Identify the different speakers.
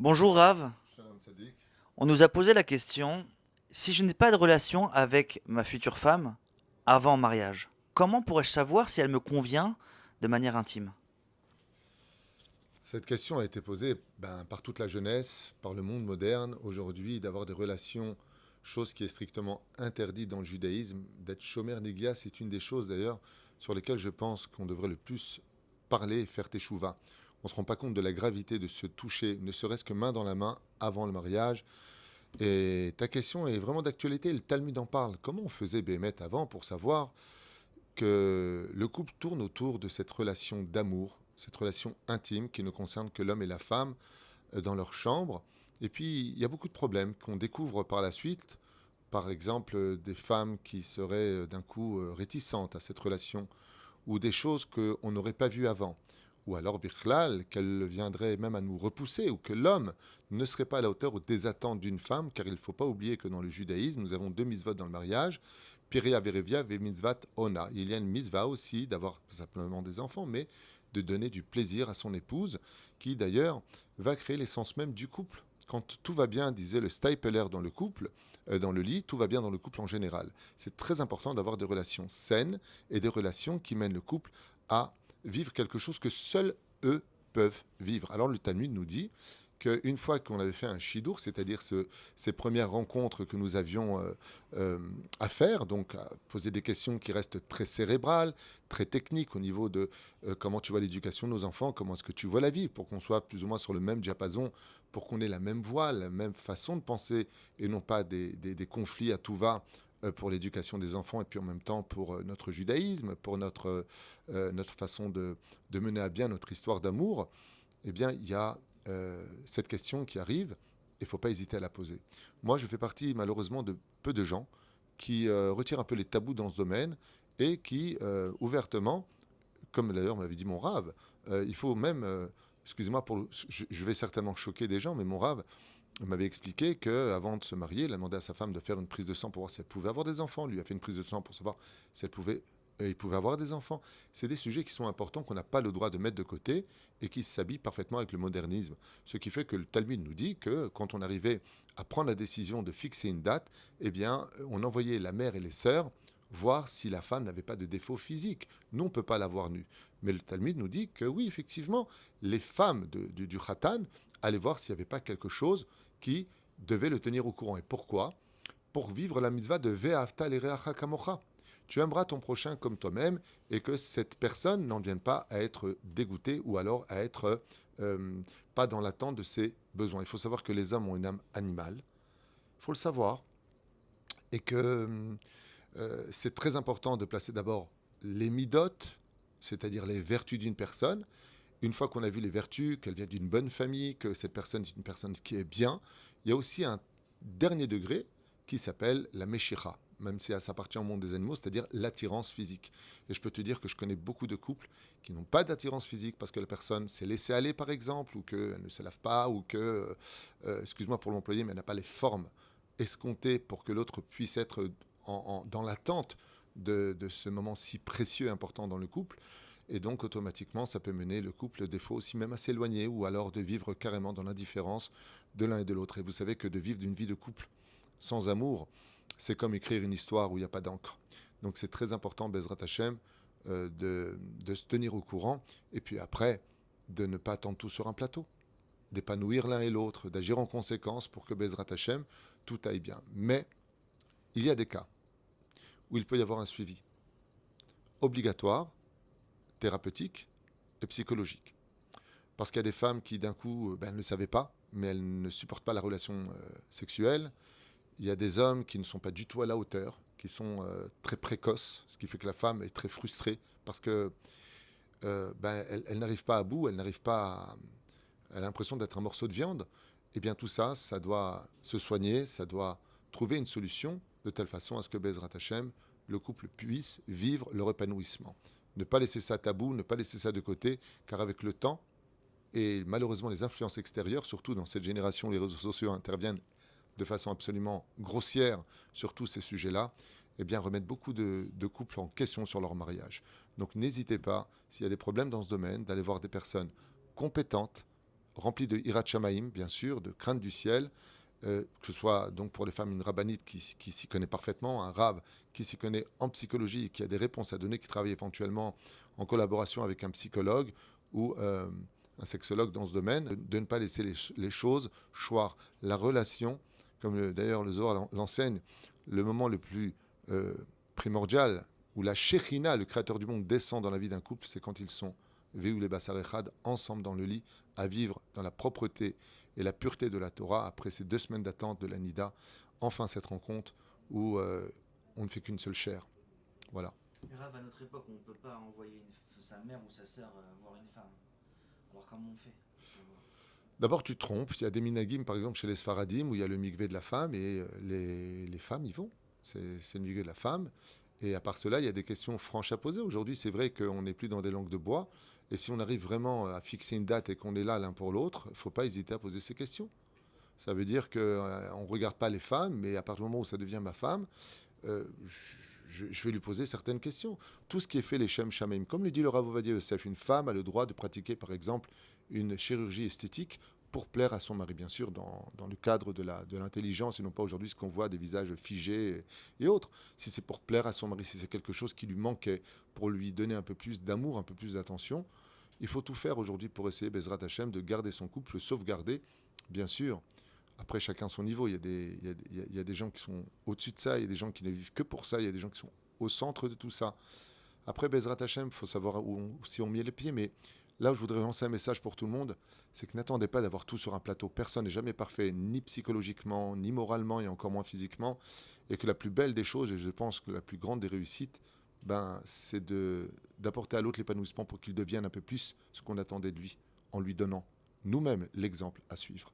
Speaker 1: Bonjour Rav,
Speaker 2: Shalom Sadik.
Speaker 1: on nous a posé la question, si je n'ai pas de relation avec ma future femme avant mariage, comment pourrais-je savoir si elle me convient de manière intime?
Speaker 2: Cette question a été posée par toute la jeunesse, par le monde moderne, aujourd'hui, d'avoir des relations, chose qui est strictement interdite dans le judaïsme. D'être shomer négia, c'est une des choses d'ailleurs sur lesquelles je pense qu'on devrait le plus parler et faire teshuva. On ne se rend pas compte de la gravité de se toucher, ne serait-ce que main dans la main, avant le mariage. Et ta question est vraiment d'actualité, le Talmud en parle. Comment on faisait Béhémet avant pour savoir que le couple tourne autour de cette relation d'amour, cette relation intime qui ne concerne que l'homme et la femme dans leur chambre. Et puis, il y a beaucoup de problèmes qu'on découvre par la suite. Par exemple, des femmes qui seraient d'un coup réticentes à cette relation, ou des choses qu'on n'aurait pas vues avant. Ou alors, Birklal, qu'elle viendrait même à nous repousser, ou que l'homme ne serait pas à la hauteur des attentes d'une femme, car il ne faut pas oublier que dans le judaïsme, nous avons deux mitzvot dans le mariage, Piria Verevia et mitzvat Ona. Il y a une mitzvah aussi d'avoir simplement des enfants, mais de donner du plaisir à son épouse, qui d'ailleurs va créer l'essence même du couple. Quand tout va bien, disait le Stapler dans le couple, dans le lit, tout va bien dans le couple en général. C'est très important d'avoir des relations saines et des relations qui mènent le couple à vivre quelque chose que seuls eux peuvent vivre. Alors le Talmud nous dit qu'une fois qu'on avait fait un shidur, c'est-à-dire ces premières rencontres que nous avions à faire, donc à poser des questions qui restent très cérébrales, très techniques au niveau de comment tu vois l'éducation de nos enfants, comment est-ce que tu vois la vie, pour qu'on soit plus ou moins sur le même diapason, pour qu'on ait la même voix, la même façon de penser, et non pas des conflits à tout va pour l'éducation des enfants et puis en même temps pour notre judaïsme, pour notre façon de mener à bien notre histoire d'amour, eh bien, il y a cette question qui arrive et il ne faut pas hésiter à la poser. Moi, je fais partie malheureusement de peu de gens qui retirent un peu les tabous dans ce domaine et qui, ouvertement, comme d'ailleurs m'avait dit mon rave, il faut même, excusez-moi, je vais certainement choquer des gens, mais mon rave m'avait expliqué qu'avant de se marier, il a demandé à sa femme de faire une prise de sang pour voir si elle pouvait avoir des enfants. Lui a fait une prise de sang pour savoir si il pouvait avoir des enfants. C'est des sujets qui sont importants qu'on n'a pas le droit de mettre de côté et qui s'habillent parfaitement avec le modernisme. Ce qui fait que le Talmud nous dit que quand on arrivait à prendre la décision de fixer une date, eh bien, on envoyait la mère et les sœurs voir si la femme n'avait pas de défaut physique. Nous, on ne peut pas l'avoir nue. Mais le Talmud nous dit que oui, effectivement, les femmes du Khatan allaient voir s'il n'y avait pas quelque chose qui devait le tenir au courant. Et pourquoi? Pour vivre la mitzvah de Ve'afta l'ereacha kamocha. Tu aimeras ton prochain comme toi-même et que cette personne n'en vienne pas à être dégoûtée ou alors à être pas dans l'attente de ses besoins. Il faut savoir que les hommes ont une âme animale. Il faut le savoir. Et que c'est très important de placer d'abord les midotes, c'est-à-dire les vertus d'une personne. Une fois qu'on a vu les vertus, qu'elle vient d'une bonne famille, que cette personne est une personne qui est bien, il y a aussi un dernier degré qui s'appelle la meshira, même si ça appartient au monde des animaux, c'est-à-dire l'attirance physique. Et je peux te dire que je connais beaucoup de couples qui n'ont pas d'attirance physique parce que la personne s'est laissée aller, par exemple, ou qu'elle ne se lave pas, ou que, excuse-moi pour l'employer, mais elle n'a pas les formes escomptées pour que l'autre puisse être dans l'attente de ce moment si précieux et important dans le couple. Et donc, automatiquement, ça peut mener le couple, des fois aussi même à s'éloigner ou alors de vivre carrément dans l'indifférence de l'un et de l'autre. Et vous savez que de vivre d'une vie de couple sans amour, c'est comme écrire une histoire où il n'y a pas d'encre. Donc, c'est très important, Bezrat Hashem, de se tenir au courant et puis après, de ne pas attendre tout sur un plateau, d'épanouir l'un et l'autre, d'agir en conséquence pour que Bezrat Hashem, tout aille bien. Mais il y a des cas où il peut y avoir un suivi obligatoire, thérapeutique et psychologique. Parce qu'il y a des femmes qui, d'un coup, ne le savaient pas, mais elles ne supportent pas la relation sexuelle. Il y a des hommes qui ne sont pas du tout à la hauteur, qui sont très précoces, ce qui fait que la femme est très frustrée parce que elle n'arrive pas à bout, elle n'arrive pas à... Elle a l'impression d'être un morceau de viande. Eh bien, tout ça, ça doit se soigner, ça doit trouver une solution de telle façon à ce que Bezrat Hashem, le couple puisse vivre leur épanouissement. Ne pas laisser ça tabou, ne pas laisser ça de côté, car avec le temps, et malheureusement, les influences extérieures, surtout dans cette génération, les réseaux sociaux interviennent de façon absolument grossière sur tous ces sujets-là, eh bien, remettent beaucoup de couples en question sur leur mariage. Donc n'hésitez pas, s'il y a des problèmes dans ce domaine, d'aller voir des personnes compétentes, rempli de hirat shamaim, bien sûr, de crainte du ciel, que ce soit donc pour les femmes une rabbinite qui s'y connaît parfaitement, un rave qui s'y connaît en psychologie et qui a des réponses à donner, qui travaille éventuellement en collaboration avec un psychologue ou un sexologue dans ce domaine, de ne pas laisser les choses choir. La relation, comme d'ailleurs le Zohar l'enseigne, le moment le plus primordial où la Shekhinah, le créateur du monde, descend dans la vie d'un couple, c'est quand ils sont Ve'u le Basar Echad, ensemble dans le lit, à vivre dans la propreté et la pureté de la Torah, après ces 2 semaines d'attente de la Nida, enfin cette rencontre où on ne fait qu'une seule chair. Voilà.
Speaker 1: Grave, à notre époque, on ne peut pas envoyer sa mère ou sa sœur voir une femme. Alors comment on fait?
Speaker 2: D'abord, tu te trompes. Il y a des minagim, par exemple, chez les Sfaradim, où il y a le mikvé de la femme, et les femmes y vont. C'est le mikvé de la femme. Et à part cela, il y a des questions franches à poser. Aujourd'hui, c'est vrai qu'on n'est plus dans des langues de bois. Et si on arrive vraiment à fixer une date et qu'on est là l'un pour l'autre, il ne faut pas hésiter à poser ces questions. Ça veut dire qu'on ne regarde pas les femmes, mais à partir du moment où ça devient ma femme, euh, je vais lui poser certaines questions. Tout ce qui est fait les Shem Shamaim, comme le dit le Rav Ovadia Yosef, une femme a le droit de pratiquer par exemple une chirurgie esthétique pour plaire à son mari, bien sûr, dans le cadre de l'intelligence et non pas aujourd'hui ce qu'on voit des visages figés et autres. Si c'est pour plaire à son mari, si c'est quelque chose qui lui manquait, pour lui donner un peu plus d'amour, un peu plus d'attention, il faut tout faire aujourd'hui pour essayer, Bezrat Hashem, de garder son couple, le sauvegarder, bien sûr. Après, chacun son niveau. Il y a des gens qui sont au-dessus de ça, il y a des gens qui ne vivent que pour ça, il y a des gens qui sont au centre de tout ça. Après, Bezrat Hashem, il faut savoir si on met les pieds, mais là où je voudrais lancer un message pour tout le monde, c'est que n'attendez pas d'avoir tout sur un plateau. Personne n'est jamais parfait, ni psychologiquement, ni moralement, et encore moins physiquement. Et que la plus belle des choses, et je pense que la plus grande des réussites, c'est d'apporter à l'autre l'épanouissement pour qu'il devienne un peu plus ce qu'on attendait de lui, en lui donnant nous-mêmes l'exemple à suivre.